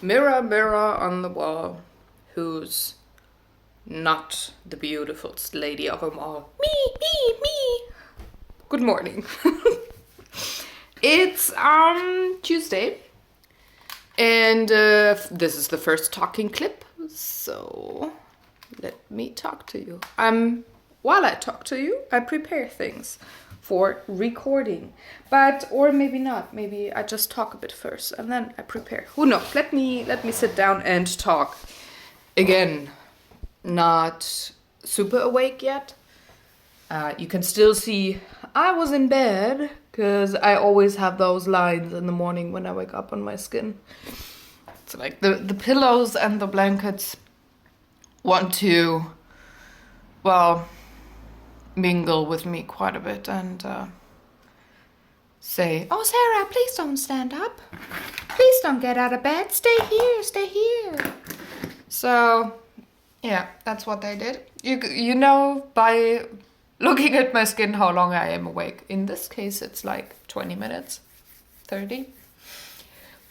Mirror, mirror on the wall, who's not the beautifulest lady of them all? Me. Good morning. It's Tuesday, and this is the first talking clip, so let me talk to you. While I talk to you, I prepare things for recording, or maybe not. Maybe I just talk a bit first and then I prepare. Who knows? Let me sit down and talk. Again, not super awake yet. You can still see I was in bed because I always have those lines in the morning when I wake up on my skin. It's like the pillows and the blankets want to, mingle with me quite a bit and say, "Oh, Sarah, please don't stand up. Please don't get out of bed. Stay here. So, yeah, that's what they did. You know by looking at my skin how long I am awake. In this case, it's like 20 minutes, 30.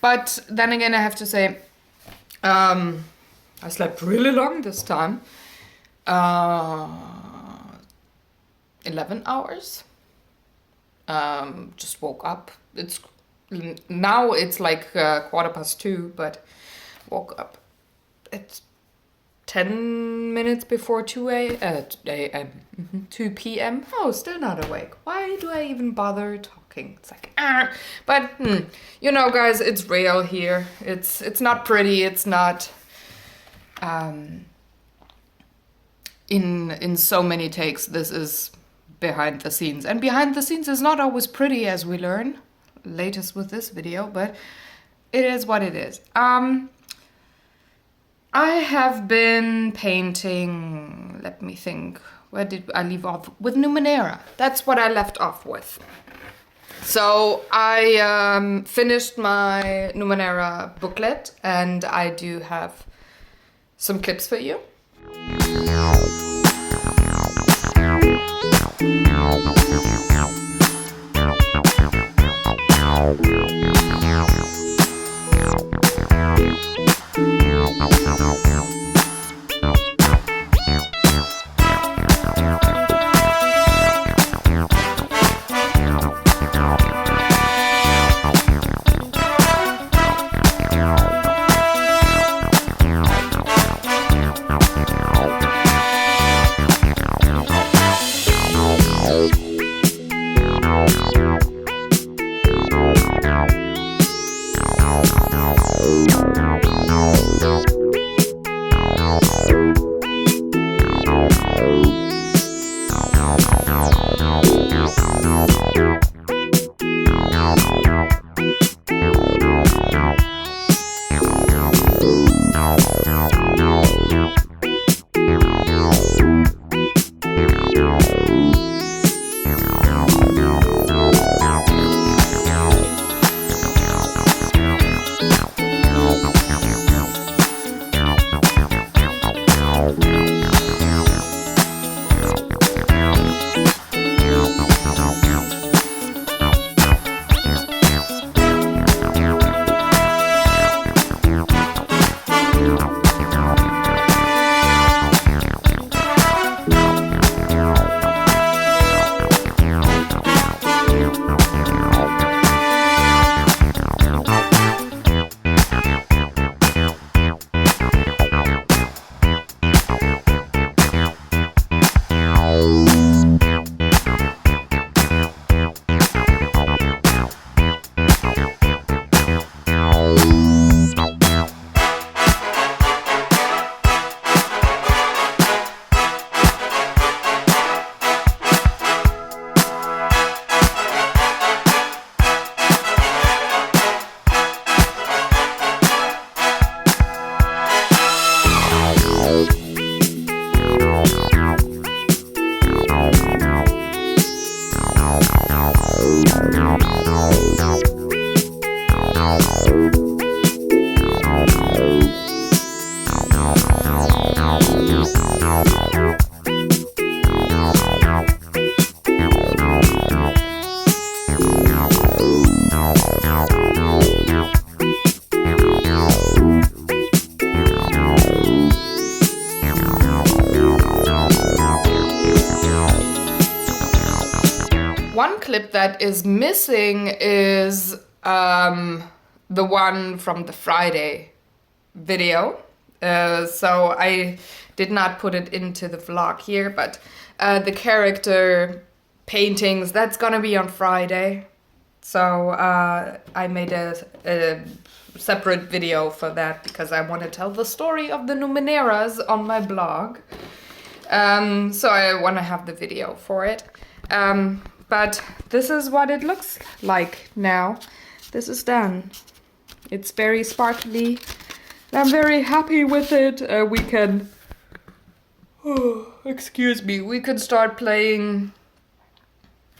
But then again, I have to say, I slept really long this time. 11 hours. Just woke up. Now it's like 2:15, but woke up. It's 10 minutes before 2 a.m. 2 p.m. Oh, still not awake. Why do I even bother talking? It's like, But, you know, guys, it's real here. It's not pretty. It's not in so many takes. This is behind the scenes. And behind the scenes is not always pretty, as we learn. Latest with this video, but it is what it is. I have been painting, let me think, where did I leave off? With Numenera. That's what I left off with. So I finished my Numenera booklet, and I do have some clips for you. one clip that is missing is the one from the Friday video. So I did not put it into the vlog here, but the character paintings, that's gonna be on Friday. So I made a separate video for that because I want to tell the story of the Numeneras on my blog. So I want to have the video for it. But this is what it looks like now. This is done. It's very sparkly. I'm very happy with it. We can... Oh, excuse me. We can start playing...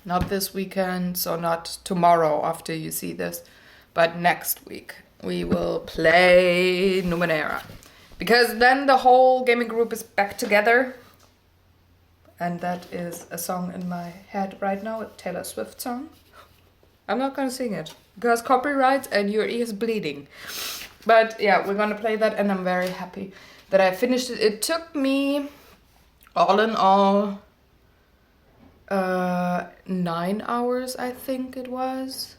Not this weekend, so not tomorrow after you see this, but next week we will play Numenera. Because then the whole gaming group is back together. And that is a song in my head right now, a Taylor Swift song. I'm not gonna sing it, because copyright and your ears bleeding. But yeah, we're gonna play that and I'm very happy that I finished it. It took me, all in all, 9 hours, I think it was.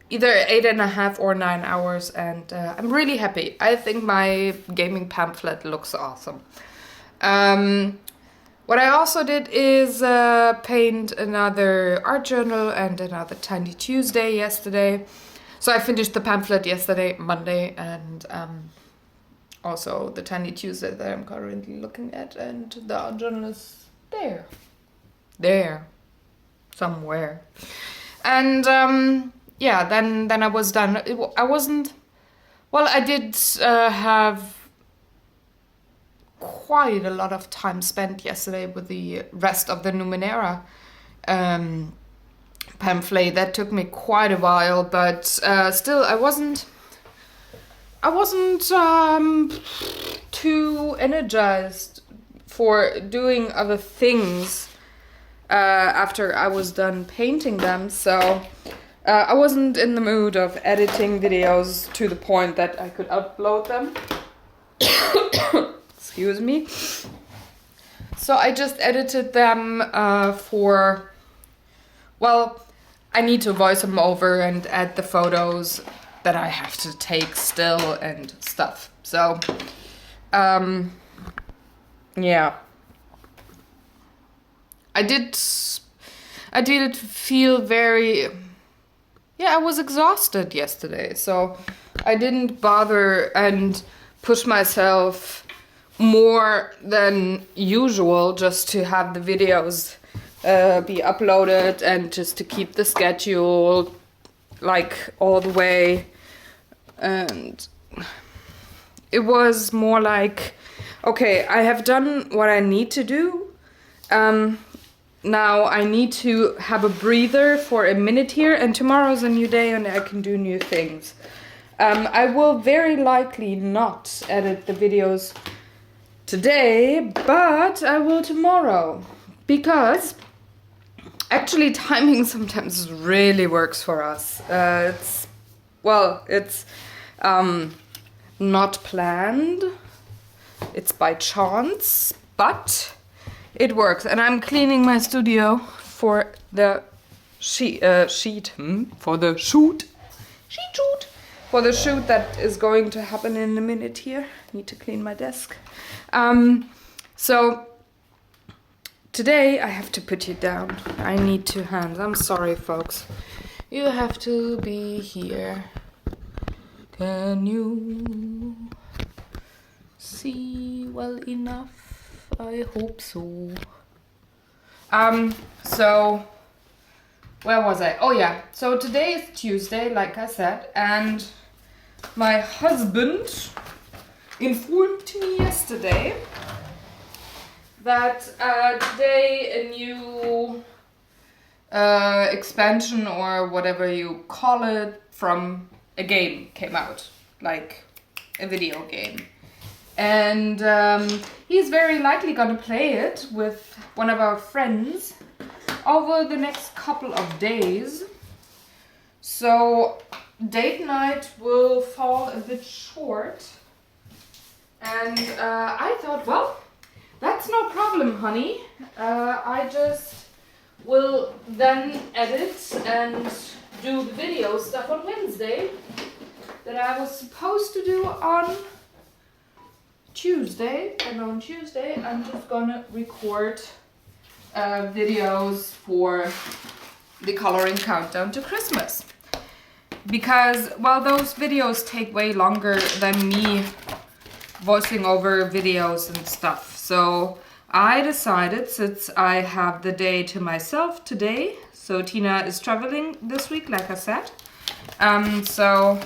Either 8.5 or 9 hours, and I'm really happy. I think my gaming pamphlet looks awesome. What I also did is paint another art journal and another Tiny Tuesday yesterday. So I finished the pamphlet yesterday, Monday, and also the Tiny Tuesday that I'm currently looking at, and the art journal is there. There. Somewhere. And yeah, then I was done. I wasn't... Well, I did have quite a lot of time spent yesterday with the rest of the Numenera pamphlet. That took me quite a while, but still I wasn't too energized for doing other things after I was done painting them, so I wasn't in the mood of editing videos to the point that I could upload them. Excuse me. So I just edited them for, well, I need to voice them over and add the photos that I have to take still and stuff. So, yeah. I did feel very... Yeah, I was exhausted yesterday, so I didn't bother and push myself more than usual just to have the videos be uploaded and just to keep the schedule like all the way. And it was more like, okay, I have done what I need to do. Now I need to have a breather for a minute here, and tomorrow's a new day and I can do new things. I will very likely not edit the videos today, but I will tomorrow, because actually timing sometimes really works for us. It's not planned, it's by chance, but it works. And I'm cleaning my studio for the shoot that is going to happen in a minute here. Need to clean my desk. So today I have to put you down. I need 2 hands. I'm sorry, folks. You have to be here. Can you see well enough? I hope so. So where was I? Oh yeah, so today is Tuesday, like I said, and my husband informed me yesterday that today a new expansion, or whatever you call it, from a game came out, like a video game. And he's very likely gonna play it with one of our friends over the next couple of days. So date night will fall a bit short. And I thought, well, that's no problem, honey. I just will then edit and do the video stuff on Wednesday that I was supposed to do on Tuesday. And on Tuesday I'm just gonna record videos for the coloring countdown to Christmas. Because, well, those videos take way longer than me voicing over videos and stuff. So I decided, since I have the day to myself today, so Tina is traveling this week, like I said, so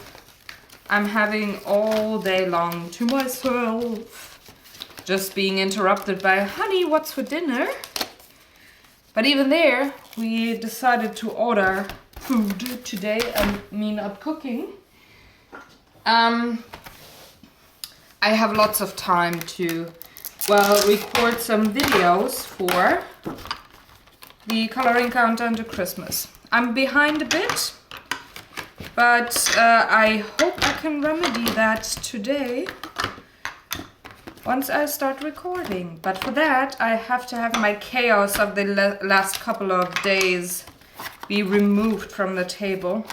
I'm having all day long to myself, just being interrupted by, honey, what's for dinner? But even there, we decided to order food today and me not cooking. I have lots of time to, well, record some videos for the coloring countdown to Christmas. I'm behind a bit, but I hope I can remedy that today once I start recording. But for that, I have to have my chaos of the last couple of days be removed from the table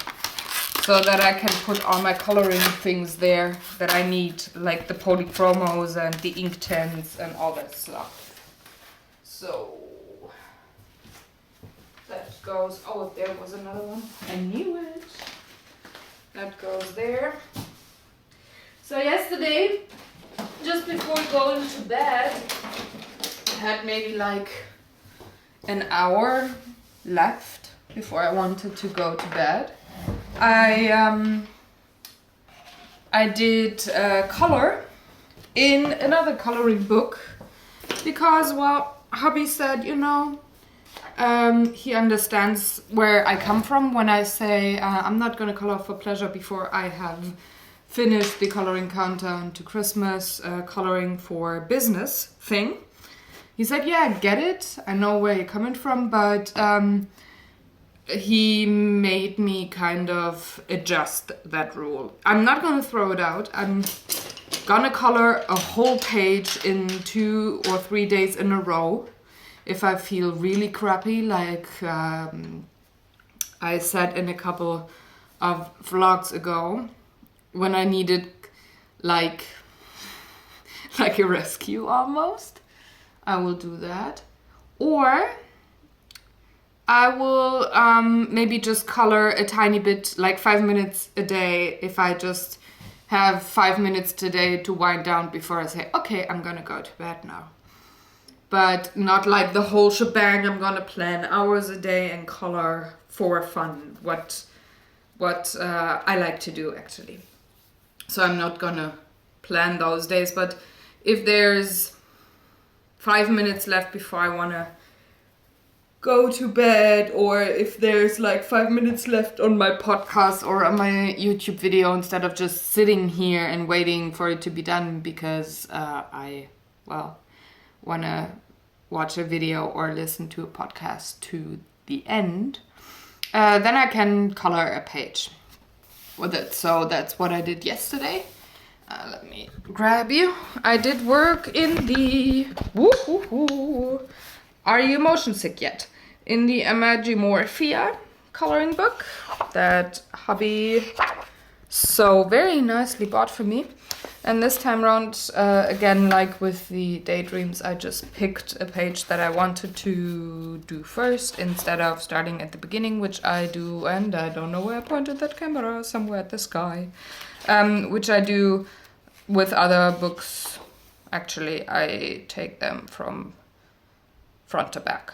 so that I can put all my coloring things there that I need, like the polychromos and the ink tents and all that stuff. So that goes, oh, there was another one. I knew it. That goes there. So yesterday, just before going to bed, I had maybe like an hour left before I wanted to go to bed. I did color in another coloring book because, well, hubby said, you know, he understands where I come from when I say I'm not gonna color for pleasure before I have finished the coloring countdown to Christmas, coloring for business thing. He said, yeah, I get it, I know where you're coming from, but he made me kind of adjust that rule. I'm not gonna throw it out. I'm gonna color a whole page in 2 or 3 days in a row if I feel really crappy, like I said in a couple of vlogs ago, when I needed like a rescue almost. I will do that. Or I will maybe just color a tiny bit, like 5 minutes a day, if I just have 5 minutes today to wind down before I say, okay, I'm gonna go to bed now. But not like the whole shebang. I'm gonna plan hours a day and color for fun, what I like to do actually. So I'm not gonna plan those days, but if there's 5 minutes left before I wanna go to bed, or if there's like 5 minutes left on my podcast or on my YouTube video, instead of just sitting here and waiting for it to be done because I want to watch a video or listen to a podcast to the end, then I can color a page with it. So that's what I did yesterday. Let me grab you. I did work in the... Are you motion sick yet? In the Imagimorphia coloring book that hubby so very nicely bought for me. And this time around, again, like with the daydreams, I just picked a page that I wanted to do first instead of starting at the beginning, which I do, and I don't know where I pointed that camera, somewhere at the sky, which I do with other books. Actually, I take them from front to back.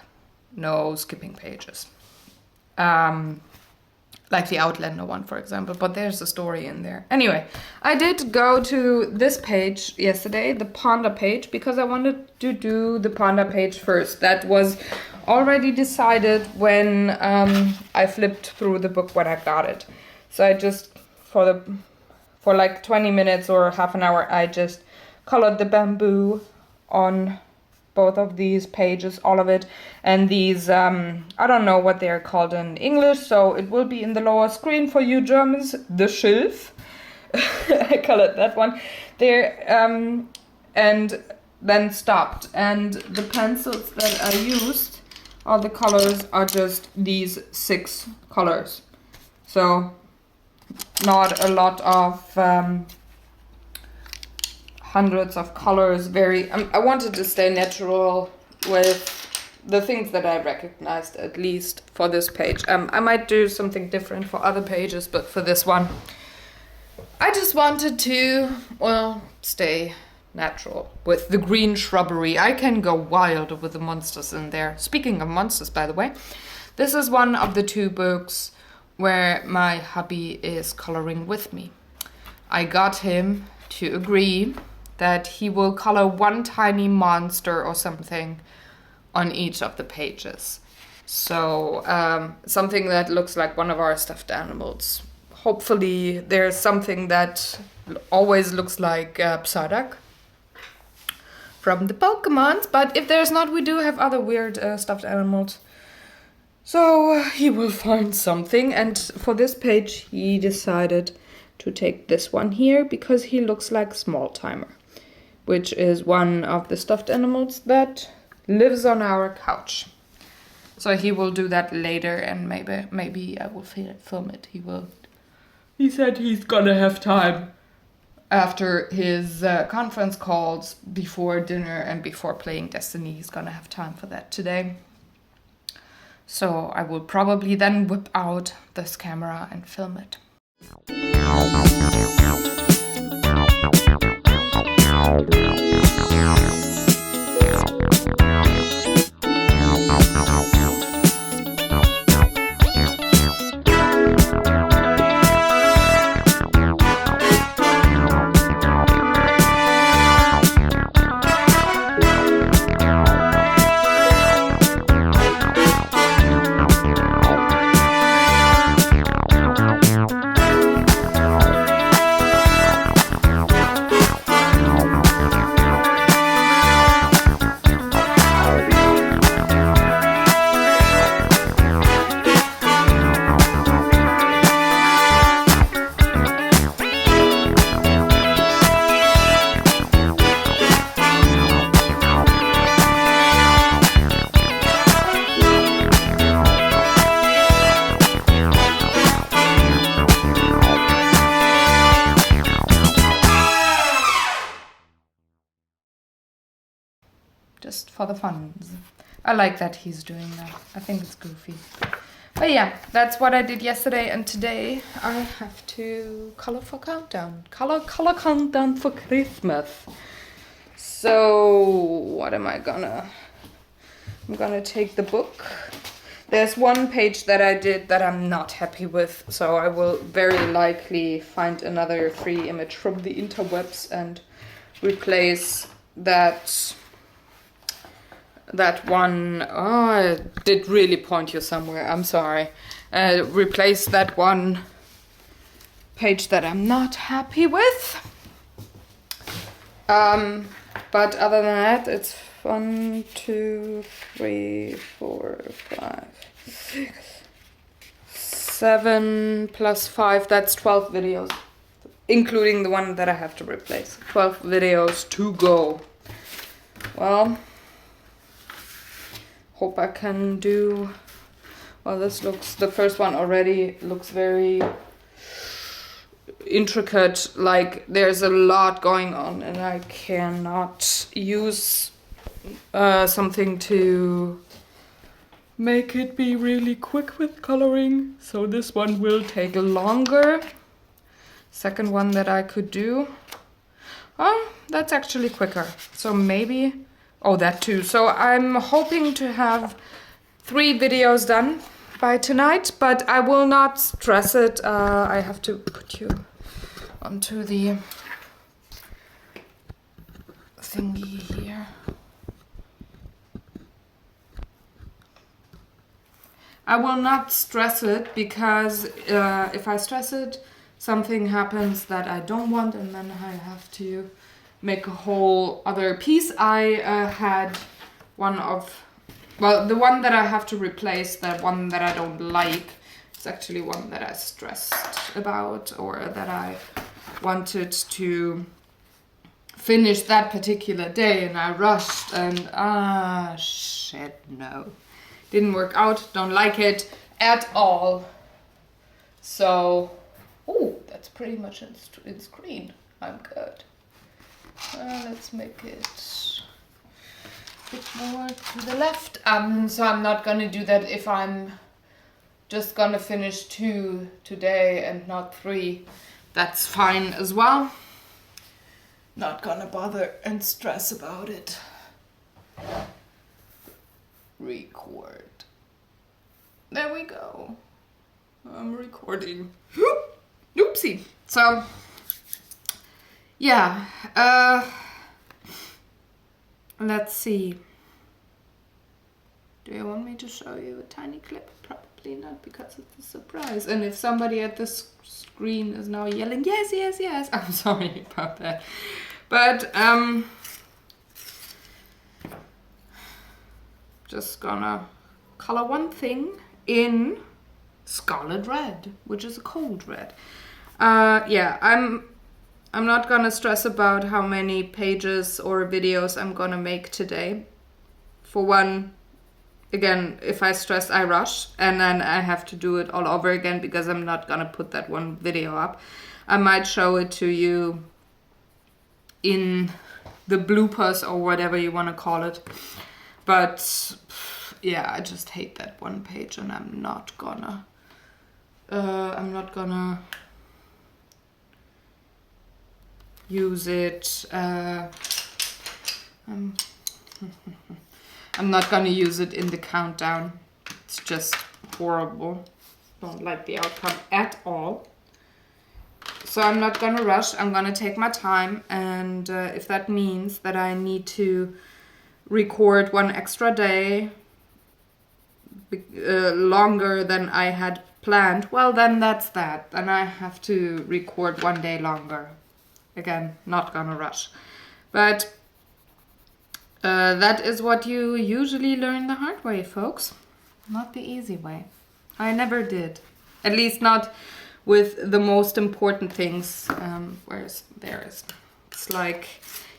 No skipping pages. Like the Outlander one, for example, but there's a story in there. Anyway, I did go to this page yesterday, the Panda page, because I wanted to do the Panda page first. That was already decided when I flipped through the book when I got it. So I just, for like 20 minutes or half an hour, I just colored the bamboo on both of these pages, all of it, and these, I don't know what they're called in English, so it will be in the lower screen for you Germans, the Schilf. I colored that one there, and then stopped. And the pencils that I used all the colors are just these 6 colors. So not a lot of hundreds of colors. I wanted to stay natural with the things that I recognized, at least for this page. I might do something different for other pages, but for this one, I just wanted to, well, stay natural with the green shrubbery. I can go wild with the monsters in there. Speaking of monsters, by the way, this is one of the 2 books where my hubby is coloring with me. I got him to agree that he will color one tiny monster or something on each of the pages. So something that looks like one of our stuffed animals. Hopefully there's something that always looks like Psyduck from the Pokemons, but if there's not, we do have other weird stuffed animals. So he will find something, and for this page he decided to take this one here because he looks like Small Timer, which is one of the stuffed animals that lives on our couch. So he will do that later, and maybe I will film it. He said he's gonna have time after his conference calls, before dinner and before playing Destiny. He's gonna have time for that today. So I will probably then whip out this camera and film it. Just for the fun. I like that he's doing that. I think it's goofy. But yeah, that's what I did yesterday, and today I have to color for countdown. Color countdown for Christmas. So what am I gonna... I'm gonna take the book. There's one page that I did that I'm not happy with, so I will very likely find another free image from the interwebs and replace that one. Oh, I did really point you somewhere, I'm sorry. Replace that one page that I'm not happy with. But other than that, it's 1, 2, 3, 4, 5, 6, 7 plus 5, that's 12 videos. Including the one that I have to replace. 12 videos to go. Well, hope I can do... Well, the first one already looks very intricate, like there's a lot going on, and I cannot use something to make it be really quick with coloring. So this one will take longer. Second one that I could do, oh, that's actually quicker. So maybe, oh, that too. So I'm hoping to have 3 videos done by tonight, but I will not stress it. I have to put you onto the thingy here. I will not stress it because if I stress it, something happens that I don't want, and then I have to make a whole other piece. I had one of, well, the one that I have to replace, the one that I don't like, is actually one that I stressed about, or that I wanted to finish that particular day, and I rushed, and shit, no. didn't work out, don't like it at all. So, oh, that's pretty much in screen. I'm good. Let's make it a bit more to the left. So I'm not gonna do that if I'm just gonna finish 2 today and not 3. That's fine as well. Not gonna bother and stress about it. Record. There we go. I'm recording. Oopsie. So, yeah. Let's see. Do you want me to show you a tiny clip? Probably not, because it's a surprise. And if somebody at this screen is now yelling, yes, yes, yes, I'm sorry about that. But, just gonna color one thing in scarlet red, which is a cold red. Yeah, I'm not gonna stress about how many pages or videos I'm gonna make today. For one, again, if I stress, I rush, and then I have to do it all over again because I'm not gonna put that one video up. I might show it to you in the bloopers or whatever you want to call it. But yeah, I just hate that one page, and I'm not gonna use it. I'm not gonna use it in the countdown. It's just horrible. Don't like the outcome at all. So I'm not gonna rush. I'm gonna take my time, and if that means that I need to record one extra day longer than I had planned, well, then that's that. Then I have to record one day longer. Again, not gonna rush. But that is what you usually learn the hard way, folks. Not the easy way. I never did. At least not with the most important things. Whereas it's like,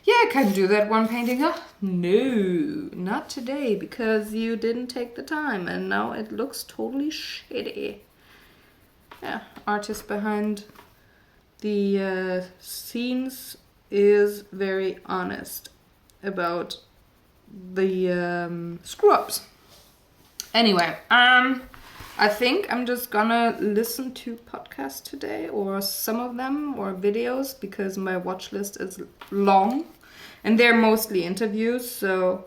yeah, I can do that one painting. Oh, no, not today, because you didn't take the time and now it looks totally shitty. Yeah, artist behind the scenes is very honest about the screw-ups. Anyway, I think I'm just gonna listen to podcasts today, or some of them, or videos, because my watch list is long. And they're mostly interviews, so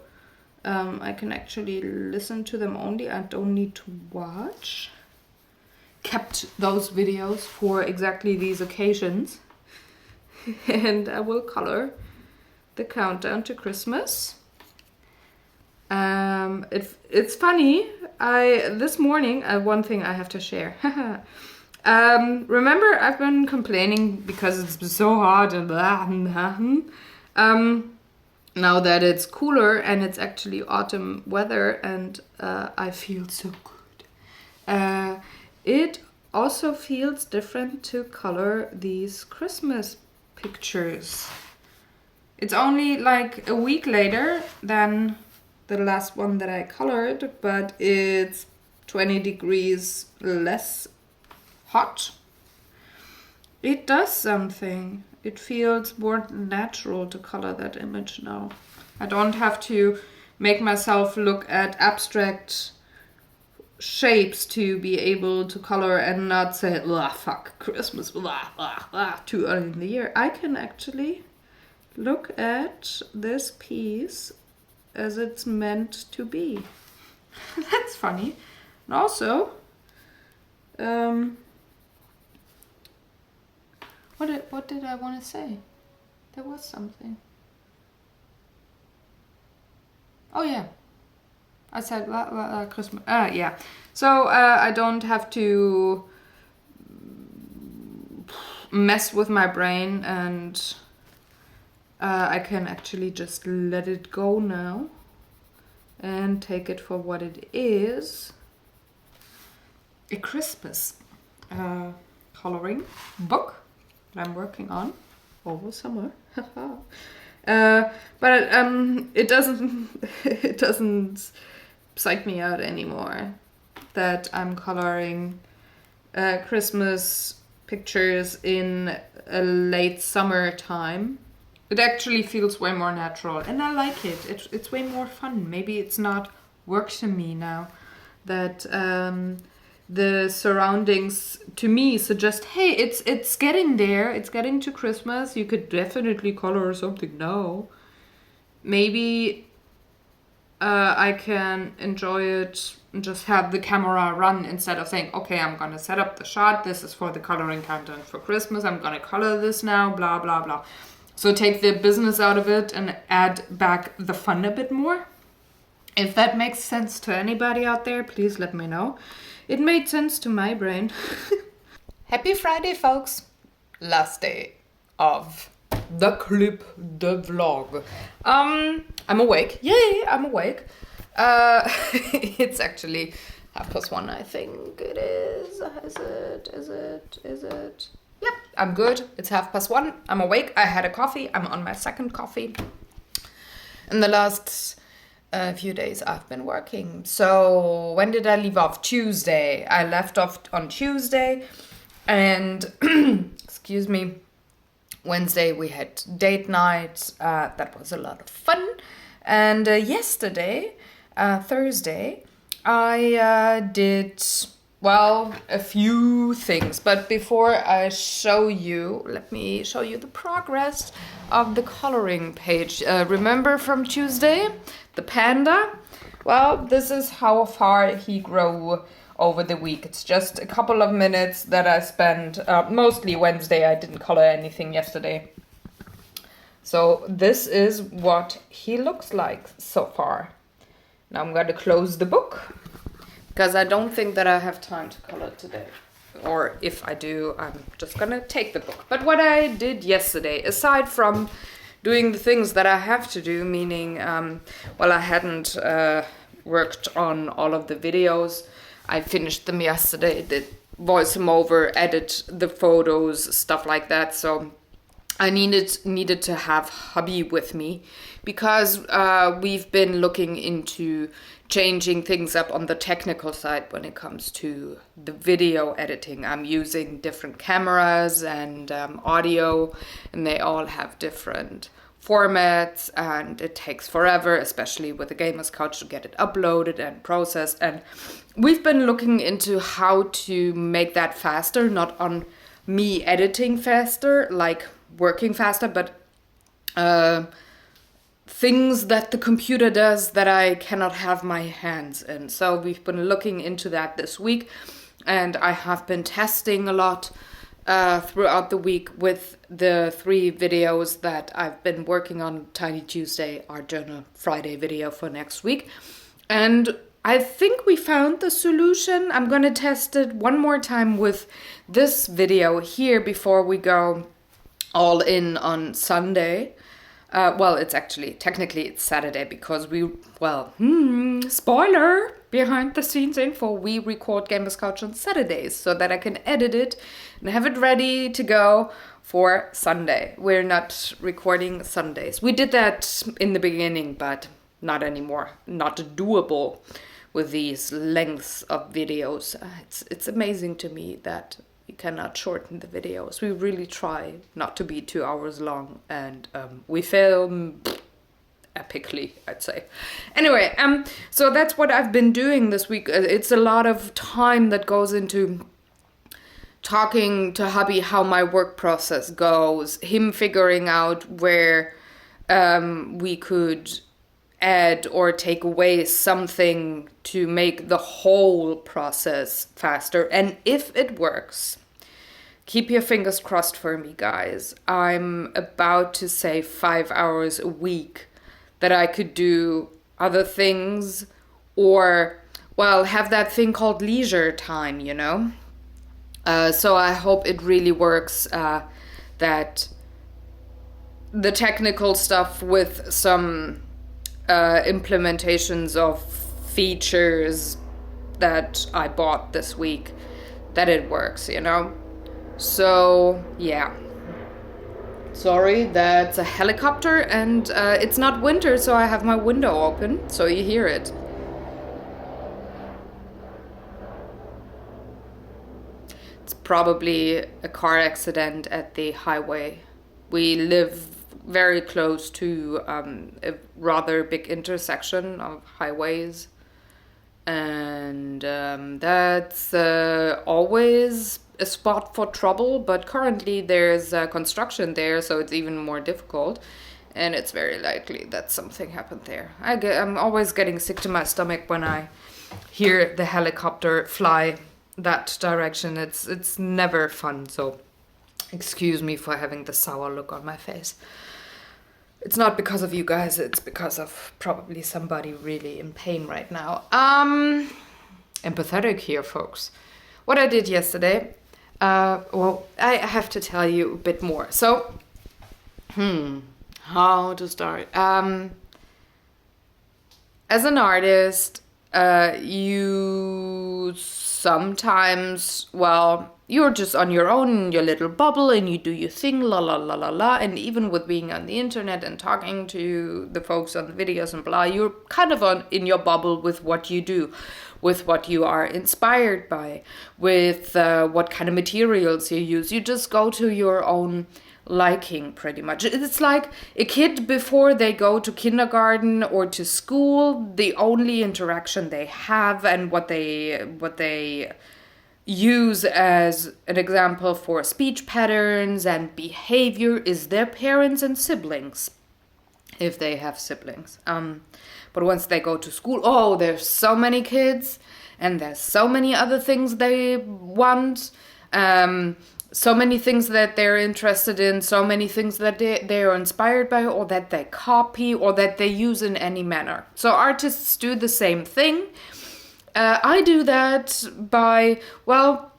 I can actually listen to them only. I don't need to watch. Kept those videos for exactly these occasions. And I will color the countdown to Christmas. It's funny. This morning, one thing I have to share. Remember, I've been complaining because it's been so hot and blah, blah, blah. Now that it's cooler and it's actually autumn weather, and I feel so good. It also feels different to color these Christmas pictures. It's only like a week later than the last one that I colored, but it's 20 degrees less hot. It does something. It feels more natural to color that image now. I don't have to make myself look at abstract shapes to be able to color and not say, "Ah, fuck, Christmas, blah, blah, blah," too early in the year. I can actually look at this piece as it's meant to be. That's funny. And also, what did I want to say? There was something. Oh yeah, I said Christmas. Yeah. So I don't have to mess with my brain, and I can actually just let it go now and take it for what it is. A Christmas coloring book that I'm working on over summer. But it doesn't psych me out anymore that I'm coloring Christmas pictures in a late summer time. It actually feels way more natural, and I like it. It's way more fun. Maybe it's not work to me now that the surroundings to me suggest, hey, it's getting there. It's getting to Christmas. You could definitely color something now. Maybe I can enjoy it and just have the camera run instead of saying, okay, I'm gonna set up the shot. This is for the coloring content for Christmas. I'm gonna color this now, blah, blah, blah. So take the business out of it and add back the fun a bit more. If that makes sense to anybody out there, please let me know. It made sense to my brain. Happy Friday, folks. Last day of the clip, the vlog. I'm awake. Yay, I'm awake. It's actually 1:30, I think it is. Is it? Yep, I'm good. It's 1:30. I'm awake. I had a coffee. I'm on my second coffee. In the last few days I've been working. So when did I leave off? Tuesday. I left off on Tuesday, and excuse me, Wednesday we had date night. That was a lot of fun. And yesterday, Thursday, I did, well, a few things. But before I show you, let me show you the progress of the coloring page. Remember from Tuesday, the panda? Well, this is how far he grew over the week. It's just a couple of minutes that I spent, mostly Wednesday. I didn't color anything yesterday. So this is what he looks like so far. Now I'm going to close the book because I don't think that I have time to color today. Or if I do, I'm just going to take the book. But what I did yesterday, aside from doing the things that I have to do, meaning, well, I hadn't worked on all of the videos. I finished them yesterday, did voice them over, edit the photos, stuff like that. So I needed to have hubby with me because we've been looking into changing things up on the technical side when it comes to the video editing. I'm using different cameras and audio, and they all have different formats, and it takes forever, especially with the Gamer's Couch, to get it uploaded and processed. And we've been looking into how to make that faster, not on me editing faster, like working faster, but things that the computer does that I cannot have my hands in. So we've been looking into that this week, and I have been testing a lot throughout the week with the 3 videos that I've been working on. Tiny Tuesday, Art Journal, Friday video for next week. And I think we found the solution. I'm gonna test it one more time with this video here before we go all in on Sunday. Well, it's actually, technically it's Saturday because we, well, spoiler, behind the scenes info, we record Gamer's Couch on Saturdays so that I can edit it and have it ready to go for Sunday. We're not recording Sundays. We did that in the beginning, but not anymore. Not doable with these lengths of videos. It's amazing to me that we cannot shorten the videos. We really try not to be 2 hours long, and we film epically, I'd say. Anyway, so that's what I've been doing this week. It's a lot of time that goes into talking to hubby how my work process goes, him figuring out where we could add or take away something to make the whole process faster. And if it works, keep your fingers crossed for me, guys. I'm about to save 5 hours a week that I could do other things, or, well, have that thing called leisure time, you know? So I hope it really works, that the technical stuff with some implementations of features that I bought this week, that it works, you know? So, yeah. Sorry, that's a helicopter, and it's not winter, so I have my window open, so you hear it. probably a car accident at the highway. We live very close to a rather big intersection of highways, and that's always a spot for trouble, but currently there's construction there, so it's even more difficult, and it's very likely that something happened there. I'm always getting sick to my stomach when I hear the helicopter fly that direction. It's never fun, so excuse me for having the sour look on my face. It's not because of you guys, it's because of probably somebody really in pain right now. Empathetic here, folks. What I did yesterday, well, I have to tell you a bit more. So, how to start? As an artist, you sometimes, well, you're just on your own in your little bubble and you do your thing, la la la la la. And even with being on the internet and talking to the folks on the videos and blah, you're kind of in your bubble with what you do, with what you are inspired by, with what kind of materials you use. You just go to your own liking, pretty much. It's like a kid before they go to kindergarten or to school. The only interaction they have and what they use as an example for speech patterns and behavior is their parents and siblings, if they have siblings. But once they go to school, oh, there's so many kids and there's so many other things they want, so many things that they're interested in, so many things that they are inspired by, or that they copy, or that they use in any manner. So artists do the same thing. I do that by, well,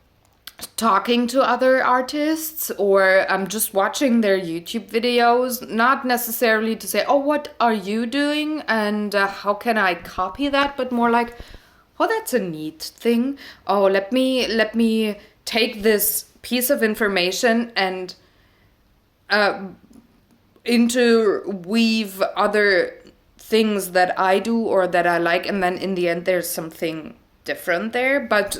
talking to other artists, or just watching their YouTube videos, not necessarily to say, oh, what are you doing and how can I copy that, but more like, oh, that's a neat thing. Oh, let me take this piece of information and interweave other things that I do or that I like, and then in the end there's something different there. But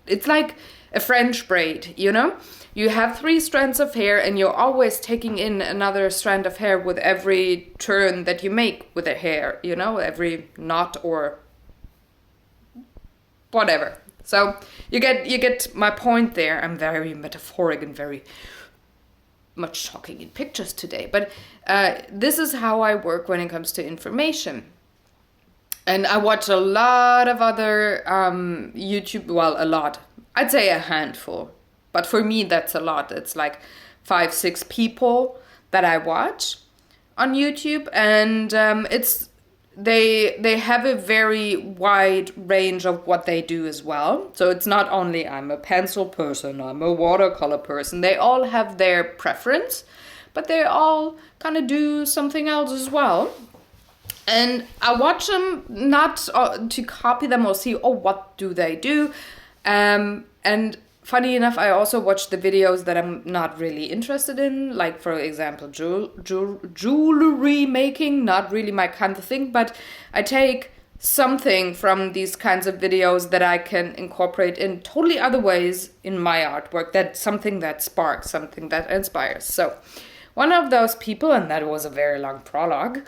it's like a French braid, you know? You have 3 strands of hair and you're always taking in another strand of hair with every turn that you make with a hair, you know, every knot or whatever. So you get my point there. I'm very metaphoric and very much talking in pictures today, but this is how I work when it comes to information. And I watch a lot of other YouTube, well, a lot. I'd say a handful, but for me that's a lot. It's like 5-6 people that I watch on YouTube, and they have a very wide range of what they do as well. So it's not only I'm a pencil person, I'm a watercolor person. They all have their preference, but they all kind of do something else as well. And I watch them not to copy them or see, oh, what do they do? And funny enough, I also watch the videos that I'm not really interested in, like, for example, jewelry making, not really my kind of thing, but I take something from these kinds of videos that I can incorporate in totally other ways in my artwork, that's something that sparks, something that inspires. So one of those people, and that was a very long prologue,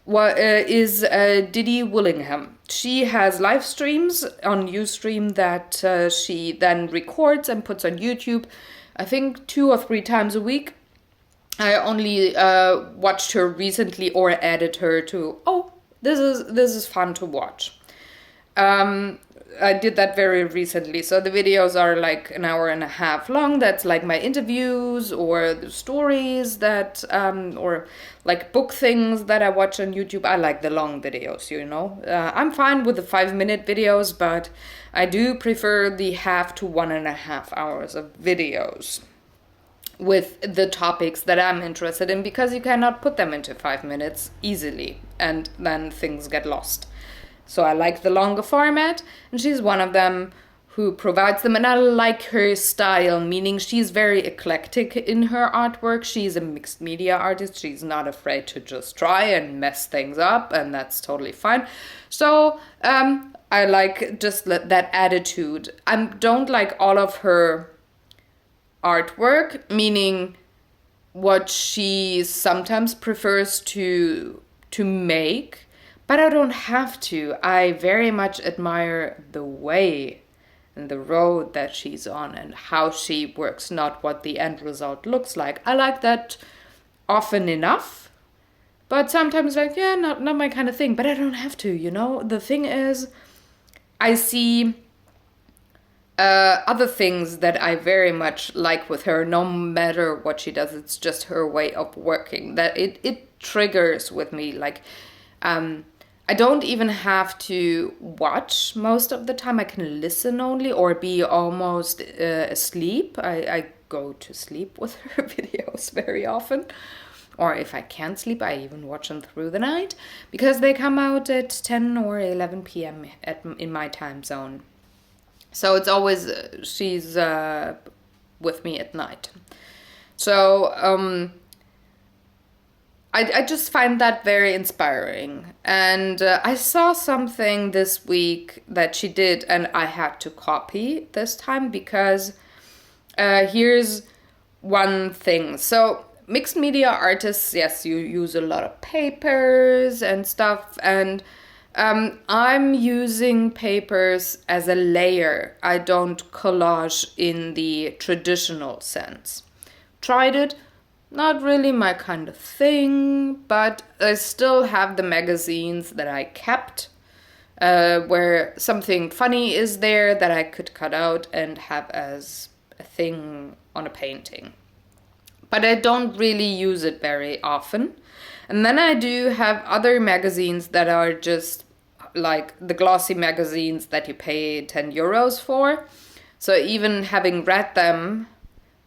is Didi Willingham. She has live streams on Ustream that she then records and puts on YouTube, I think 2 or 3 times a week. I only watched her recently or added her to, oh, this is fun to watch. I did that very recently. So the videos are like 1.5 hours long. That's like my interviews or the stories that, or like book things that I watch on YouTube. I like the long videos, you know. I'm fine with the 5-minute videos, but I do prefer the 1/2 to 1.5 hours of videos with the topics that I'm interested in, because you cannot put them into 5 minutes easily and then things get lost. So I like the longer format, and she's one of them who provides them, and I like her style, meaning she's very eclectic in her artwork. She's a mixed media artist. She's not afraid to just try and mess things up, and that's totally fine. So I like just that attitude. I don't like all of her artwork, meaning what she sometimes prefers to make, but I don't have to. I very much admire the way and the road that she's on and how she works, not what the end result looks like. I like that often enough, but sometimes like, yeah, not my kind of thing, but I don't have to, you know? The thing is, I see other things that I very much like with her, no matter what she does. It's just her way of working that it triggers with me. Like, I don't even have to watch most of the time. I can listen only or be almost asleep. I go to sleep with her videos very often. Or if I can't sleep, I even watch them through the night because they come out at 10 or 11 p.m. in my time zone. So it's always, she's with me at night. So I just find that very inspiring. And I saw something this week that she did and I had to copy this time because here's one thing. So mixed media artists, yes, you use a lot of papers and stuff. And I'm using papers as a layer. I don't collage in the traditional sense. Tried it. Not really my kind of thing, but I still have the magazines that I kept, where something funny is there that I could cut out and have as a thing on a painting. But I don't really use it very often. And then I do have other magazines that are just like the glossy magazines that you pay 10 euros for. So even having read them,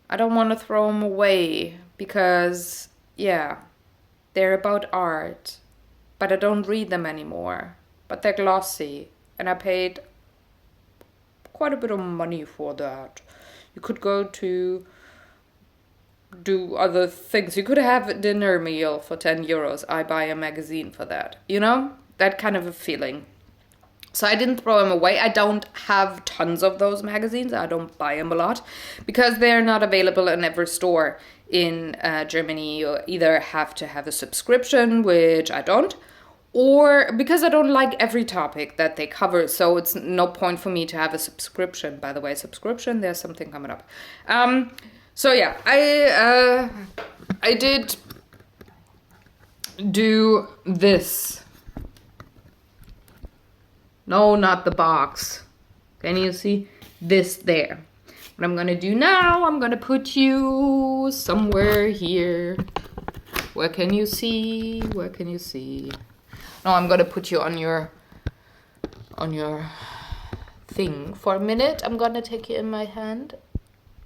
I don't want to throw them away. Because, yeah, they're about art, but I don't read them anymore. But they're glossy, and I paid quite a bit of money for that. You could go to do other things. You could have a dinner meal for 10 euros. I buy a magazine for that. You know? That kind of a feeling. So I didn't throw them away. I don't have tons of those magazines. I don't buy them a lot because they're not available in every store in Germany. You either have to have a subscription, which I don't, or because I don't like every topic that they cover. So it's no point for me to have a subscription. By the way, subscription, there's something coming up. So yeah, I did do this. No, not the box. Can you see this there? What I'm gonna do now, I'm gonna put you somewhere here. Where can you see? Where can you see? No, I'm gonna put you on your thing for a minute. I'm gonna take you in my hand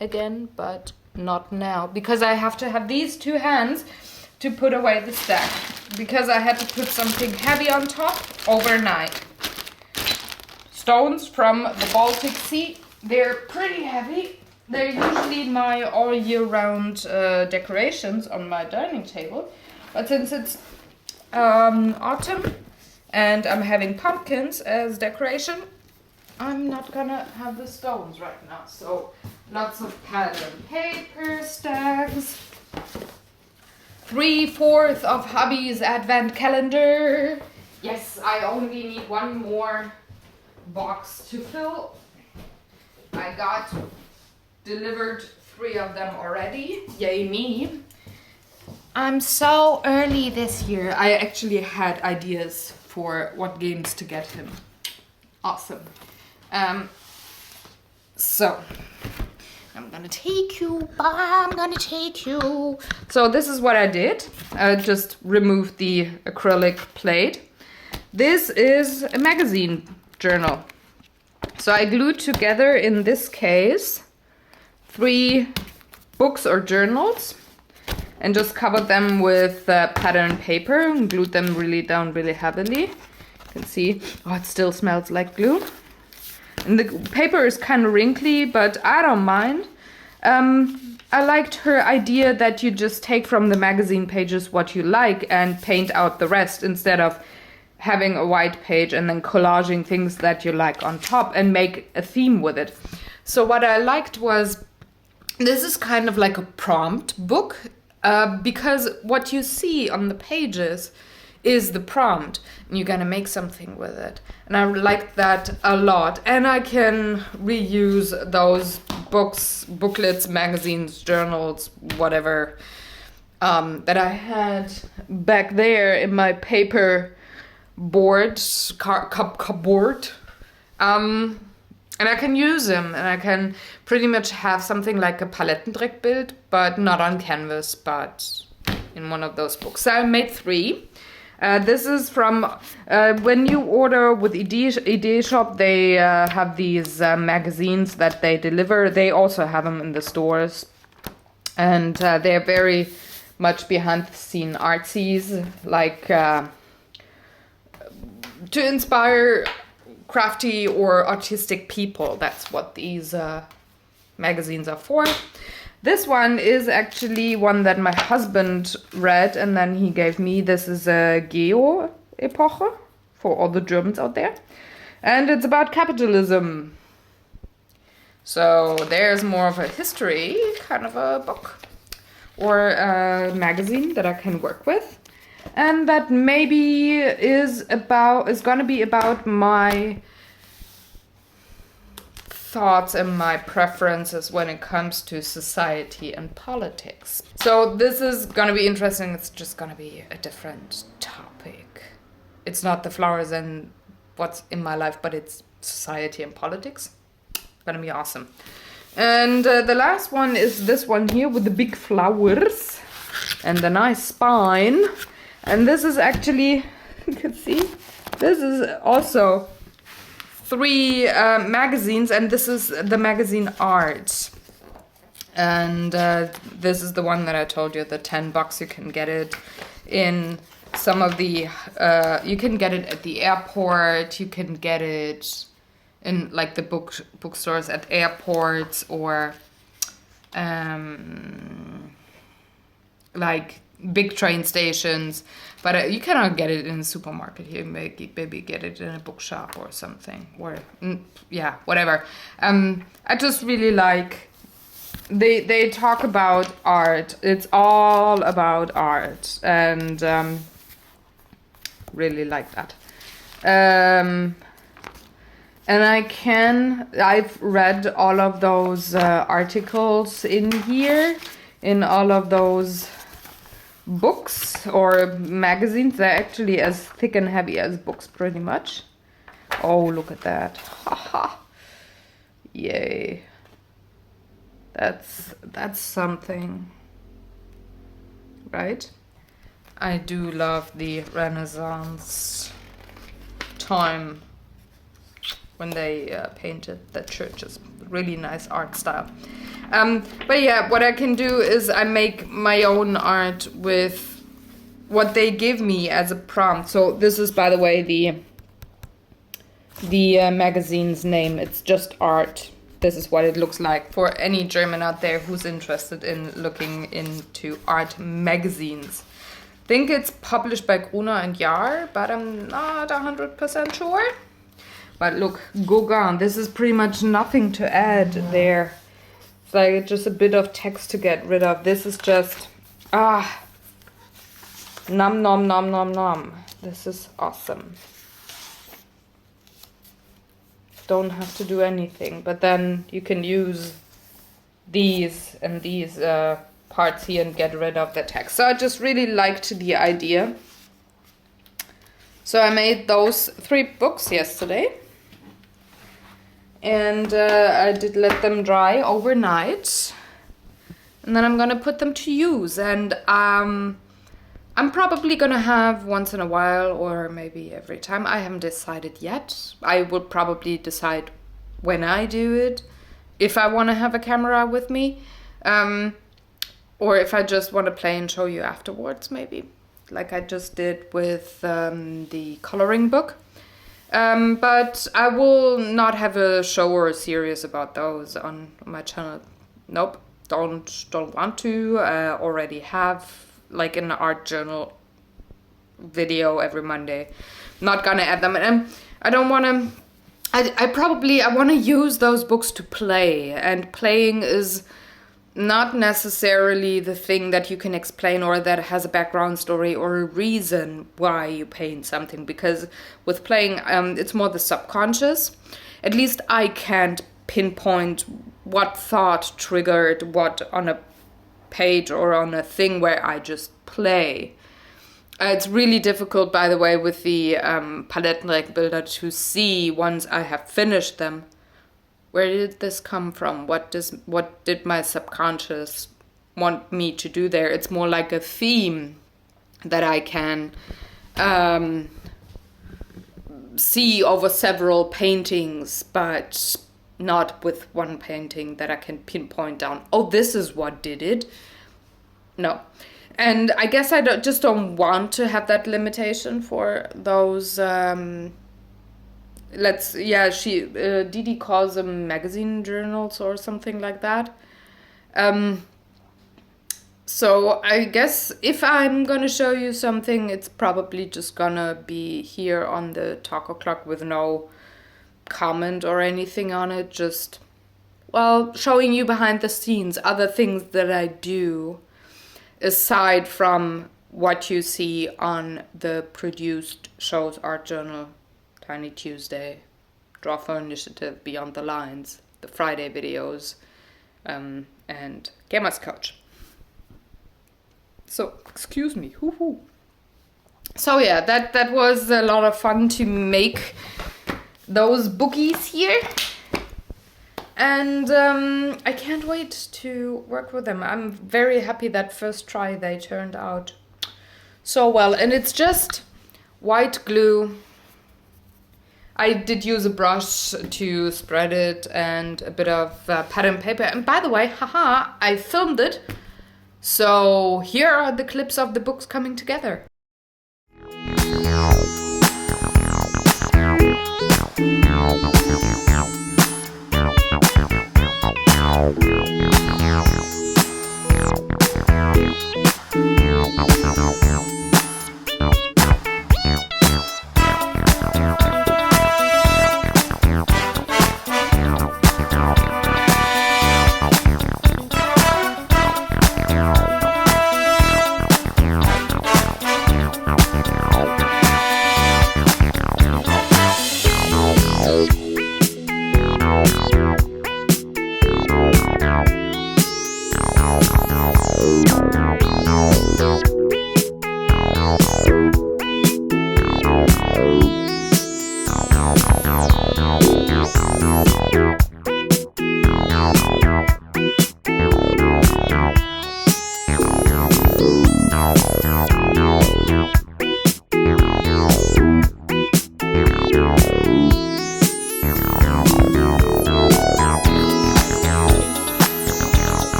again, but not now because I have to have these two hands to put away the stack because I had to put something heavy on top overnight. Stones from the Baltic Sea. They're pretty heavy. They're usually my all year round decorations on my dining table. But since it's autumn and I'm having pumpkins as decoration, I'm not gonna have the stones right now. So lots of pattern paper stacks. 3/4 of hubby's advent calendar. Yes, I only need one more box to fill. I got delivered 3 of them already. Yay me. I'm so early this year. I actually had ideas for what games to get him. Awesome. So I'm gonna take you. I'm gonna take you. So this is what I did. I just removed the acrylic plate. This is a magazine journal. So I glued together in this case 3 books or journals and just covered them with pattern paper and glued them down really heavily. You can see, oh, it still smells like glue. And the paper is kind of wrinkly, but I don't mind. I liked her idea that you just take from the magazine pages what you like and paint out the rest instead of having a white page and then collaging things that you like on top and make a theme with it. So what I liked was this is kind of like a prompt book, because what you see on the pages is the prompt, and you're gonna make something with it. And I like that a lot. And I can reuse those books, booklets, magazines, journals, whatever, that I had back there in my paper board, cupboard. And I can use them, and I can pretty much have something like a Palettendreckbild, but not on canvas, but in one of those books. So I made 3. This is from, when you order with ED Shop, they have these magazines that they deliver. They also have them in the stores. And they're very much behind the scene artsies, like to inspire crafty or artistic people. That's what these magazines are for. This one is actually one that my husband read and then he gave me. This is a Geo-Epoche for all the Germans out there. And it's about capitalism. So there's more of a history kind of a book or a magazine that I can work with. And that maybe is gonna be about my thoughts and my preferences when it comes to society and politics. So this is gonna be interesting. It's just gonna be a different topic. It's not the flowers and what's in my life, but it's society and politics. Gonna be awesome. And the last one is this one here with the big flowers and the nice spine. And this is actually, you can see, this is also 3 magazines, and this is the magazine Art. And this is the one that I told you, the $10 you can get it in some of the, you can get it at the airport, you can get it in like the bookstores at airports, or like big train stations, but you cannot get it in a supermarket here. Maybe get it in a bookshop or something, or yeah, whatever. I just really like they talk about art. It's all about art, and really like that. And I've read all of those articles in here, in all of those books or magazines. They're actually as thick and heavy as books, pretty much. Oh, look at that. Haha. Yay. That's something. Right? I do love the Renaissance time when they painted the churches. Really nice art style. But yeah, what I can do is I make my own art with what they give me as a prompt. So this is, by the way, the magazine's name. It's just Art. This is what it looks like for any German out there who's interested in looking into art magazines. I think it's published by Gruner and Jahr, but I'm not 100% sure. But look, Gauguin, this is pretty much nothing to add there. It's like just a bit of text to get rid of. This is just, nom nom nom nom nom. This is awesome. Don't have to do anything, but then you can use these and these parts here and get rid of the text. So I just really liked the idea. So I made those 3 books yesterday. And I did let them dry overnight. And then I'm gonna put them to use. And I'm probably gonna have once in a while, or maybe every time. I haven't decided yet. I will probably decide when I do it, if I want to have a camera with me, or if I just want to play and show you afterwards, maybe, like I just did with the coloring book. But I will not have a show or a series about those on my channel. Nope, don't want to. Already have like an art journal video every Monday. Not gonna add them, and I don't want to. I want to use those books to play, and playing is not necessarily the thing that you can explain or that has a background story or a reason why you paint something, because with playing it's more the subconscious. At least I can't pinpoint what thought triggered what on a page or on a thing where I just play. It's really difficult, by the way, with the Palettenreck builder to see once I have finished them. Where did this come from? What did my subconscious want me to do there? It's more like a theme that I can see over several paintings, but not with one painting that I can pinpoint down. Oh, this is what did it. No. And I guess I just don't want to have that limitation for those. Didi calls them magazine journals or something like that. So I guess if I'm gonna show you something, it's probably just gonna be here on the talk o'clock with no comment or anything on it. Just, well, showing you behind the scenes, other things that I do aside from what you see on the produced shows, Art Journal, Tiny Tuesday, Draw for Initiative, Beyond the Lines, the Friday videos, and Gamers Couch. So, excuse me. Hoo-hoo. So yeah, that was a lot of fun to make those bookies here. And I can't wait to work with them. I'm very happy that first try they turned out so well. And it's just white glue. I did use a brush to spread it and a bit of pattern paper. And by the way, haha, I filmed it. So here are the clips of the books coming together.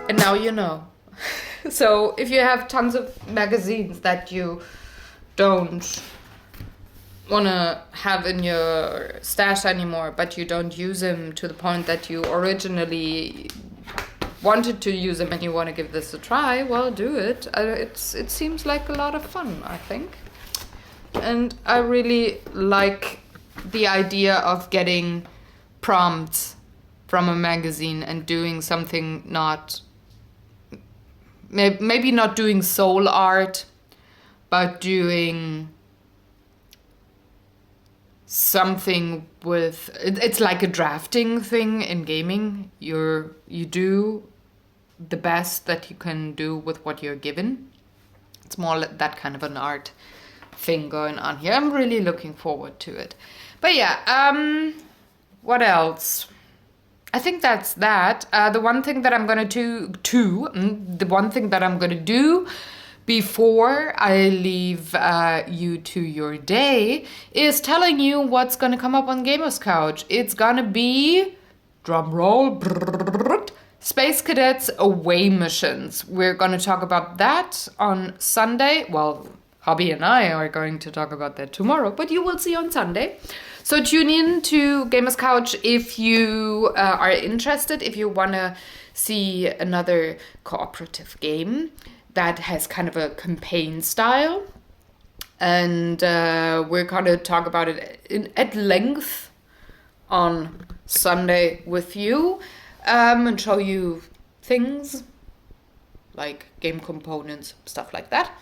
And now you know. So if you have tons of magazines that you don't want to have in your stash anymore, but you don't use them to the point that you originally wanted to use them and you want to give this a try, well, do it. It seems like a lot of fun, I think. And I really like the idea of getting prompts from a magazine and doing something maybe not doing soul art, but doing something with, it's like a drafting thing in gaming. You do the best that you can do with what you're given. It's more that kind of an art thing going on here. I'm really looking forward to it. But yeah, what else? I think that's that. The one thing that I'm gonna do before I leave you to your day is telling you what's gonna come up on Gamers Couch. It's gonna be, drum roll, Space Cadets away missions. We're gonna talk about that on Sunday. Well, Hobby and I are going to talk about that tomorrow, but you will see on Sunday. So tune in to Gamers Couch if you are interested, if you want to see another cooperative game that has kind of a campaign style. And we're going to talk about it at length on Sunday with you and show you things like game components, stuff like that.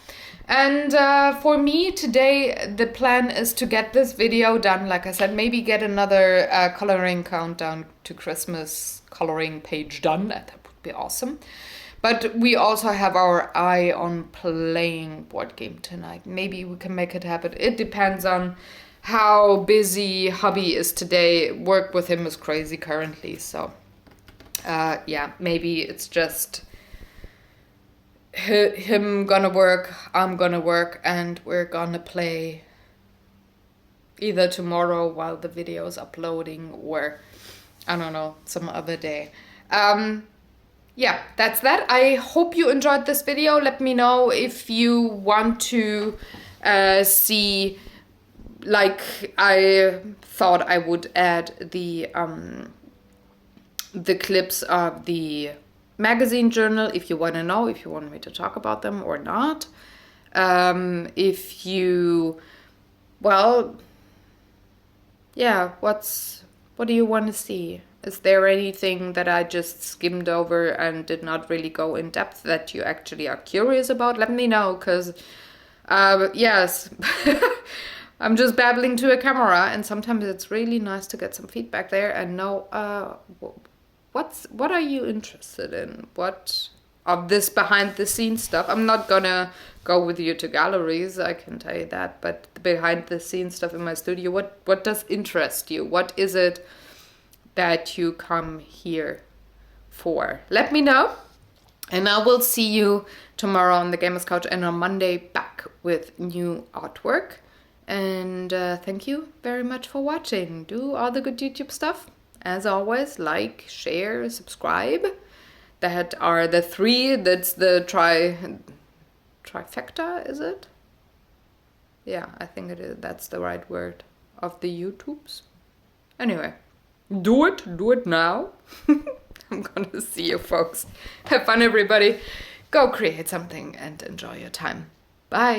And for me today, the plan is to get this video done. Like I said, maybe get another coloring countdown to Christmas coloring page done. That would be awesome. But we also have our eye on playing board game tonight. Maybe we can make it happen. It depends on how busy Hubby is today. Work with him is crazy currently. So yeah, maybe it's just him gonna work, I'm gonna work, and we're gonna play either tomorrow while the video is uploading, or I don't know, some other day. Yeah, that's that. I hope you enjoyed this video. Let me know if you want to see, like I thought I would add the clips of the magazine journal, if you want to know, if you want me to talk about them or not. If you, well, yeah, what do you want to see? Is there anything that I just skimmed over and did not really go in depth that you actually are curious about? Let me know, because yes, I'm just babbling to a camera, and sometimes it's really nice to get some feedback there and know what are you interested in? What of this behind the scenes stuff? I'm not gonna go with you to galleries, I can tell you that, but the behind the scenes stuff in my studio, what does interest you? What is it that you come here for? Let me know, and I will see you tomorrow on the Gamers Couch, and on Monday back with new artwork. And thank you very much for watching. Do all the good YouTube stuff. As always, like, share, subscribe. That are the three. That's the trifecta, is it? Yeah, I think it is. That's the right word of the YouTubes. Anyway, do it now. I'm gonna see you folks. Have fun, everybody. Go create something and enjoy your time. Bye.